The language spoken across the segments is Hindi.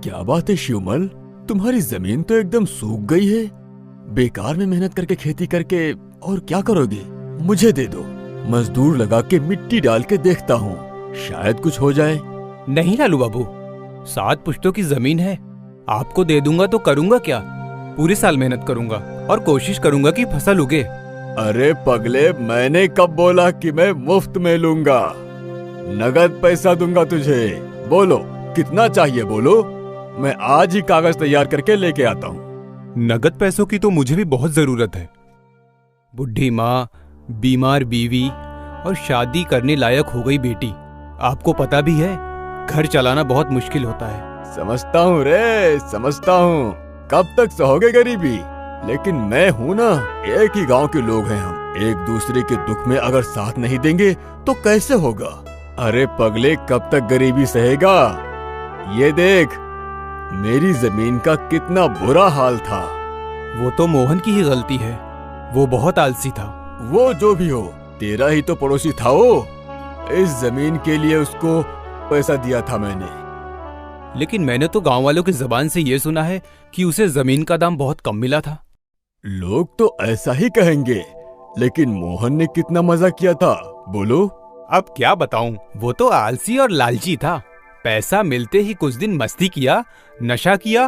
क्या बात है शिवमल, तुम्हारी जमीन तो एकदम सूख गई है। बेकार में मेहनत करके खेती करके और क्या करोगे? मुझे दे दो, मजदूर लगा के मिट्टी डाल के देखता हूँ, शायद कुछ हो जाए। नहीं लालू बाबू, 7 पुश्तों की जमीन है, आपको दे दूंगा तो करूंगा क्या? पूरे साल मेहनत करूंगा और कोशिश करूंगा कि फसल उगे। अरे पगले, मैंने कब बोला कि मैं मुफ्त में लूंगा? नगद पैसा दूंगा तुझे। बोलो कितना चाहिए, बोलो, मैं आज ही कागज तैयार करके लेके आता हूँ। नगद पैसों की तो मुझे भी बहुत जरूरत है। बुढ़ी माँ, बीमार बीवी और शादी करने लायक हो गई बेटी। आपको पता भी है, घर चलाना बहुत मुश्किल होता है। समझता हूँ रे, समझता हूँ। कब तक सहोगे गरीबी? लेकिन मैं हूँ ना, एक ही गांव के लोग हैं हम। एक दूसरे के दुख में अगर साथ नहीं देंगे तो कैसे होगा? अरे पगले, कब तक गरीबी सहेगा? ये देख, मेरी जमीन का कितना बुरा हाल था। वो तो मोहन की ही गलती है, वो बहुत आलसी था। वो जो भी हो, तेरा ही तो पड़ोसी था वो। इस जमीन के लिए उसको पैसा दिया था मैंने। लेकिन मैंने तो गांव वालों की जुबान से ये सुना है कि उसे जमीन का दाम बहुत कम मिला था। लोग तो ऐसा ही कहेंगे, लेकिन मोहन ने कितना मजा किया था, बोलो। अब क्या बताऊं, वो तो आलसी और लालची था। पैसा मिलते ही कुछ दिन मस्ती किया, नशा किया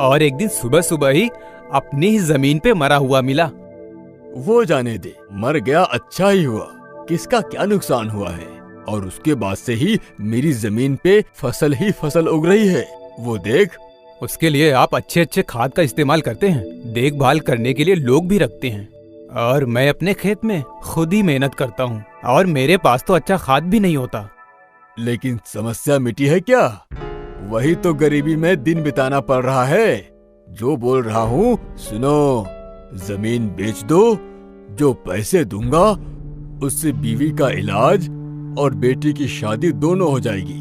और एक दिन सुबह सुबह ही अपनी ही जमीन पे मरा हुआ मिला। वो जाने दे, मर गया अच्छा ही हुआ, किसका क्या नुकसान हुआ है। और उसके बाद से ही मेरी जमीन पे फसल ही फसल उग रही है, वो देख। उसके लिए आप अच्छे अच्छे खाद का इस्तेमाल करते हैं, देखभाल करने के लिए लोग भी रखते हैं, और मैं अपने खेत में खुद ही मेहनत करता हूँ और मेरे पास तो अच्छा खाद भी नहीं होता। लेकिन समस्या मिटी है क्या? वही तो गरीबी में दिन बिताना पड़ रहा है। जो बोल रहा हूँ सुनो, जमीन बेच दो, जो पैसे दूंगा उससे बीवी का इलाज और बेटी की शादी दोनों हो जाएगी।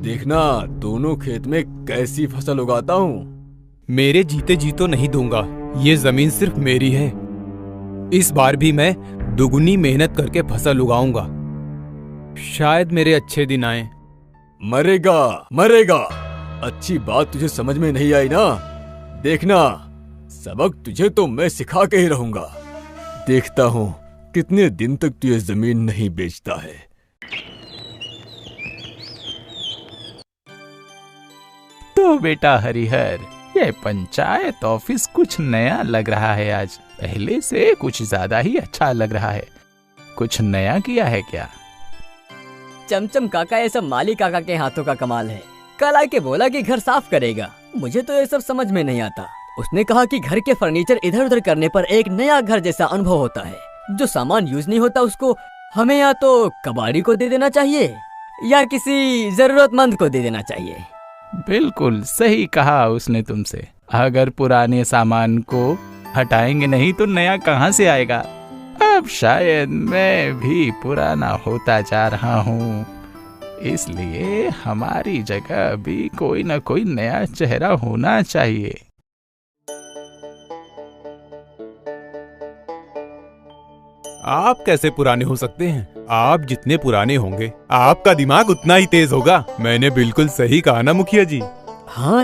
देखना दोनों खेत में कैसी फसल उगाता हूँ। मेरे जीते जी तो नहीं दूंगा, ये जमीन सिर्फ मेरी है। इस बार भी मैं दुगनी मेहनत करके फसल उगाऊंगा, शायद मेरे अच्छे दिन आए। मरेगा मरेगा, अच्छी बात तुझे समझ में नहीं आई ना? देखना, सबक तुझे तो मैं सिखा के ही रहूंगा। देखता हूँ कितने दिन तक तू ये जमीन नहीं बेचता है। तो बेटा हरिहर, ये पंचायत ऑफिस कुछ नया लग रहा है आज। पहले से कुछ ज्यादा ही अच्छा लग रहा है। कुछ नया किया है क्या? चमचम काका, ये सब माली काका के हाथों का कमाल है। कल आके बोला कि घर साफ करेगा। मुझे तो ये सब समझ में नहीं आता। उसने कहा कि घर के फर्नीचर इधर उधर करने पर एक नया घर जैसा अनुभव होता है। जो सामान यूज नहीं होता उसको हमें या तो कबाड़ी को दे देना चाहिए या किसी जरूरतमंद को दे देना चाहिए। बिल्कुल सही कहा उसने तुमसे। अगर पुराने सामान को हटाएंगे नहीं तो नया कहाँ से आएगा। अब शायद मैं भी पुराना होता जा रहा हूँ, इसलिए हमारी जगह भी कोई ना कोई नया चेहरा होना चाहिए। आप कैसे पुराने हो सकते हैं? आप जितने पुराने होंगे आपका दिमाग उतना ही तेज होगा। मैंने बिल्कुल सही कहा ना मुखिया जी? हाँ,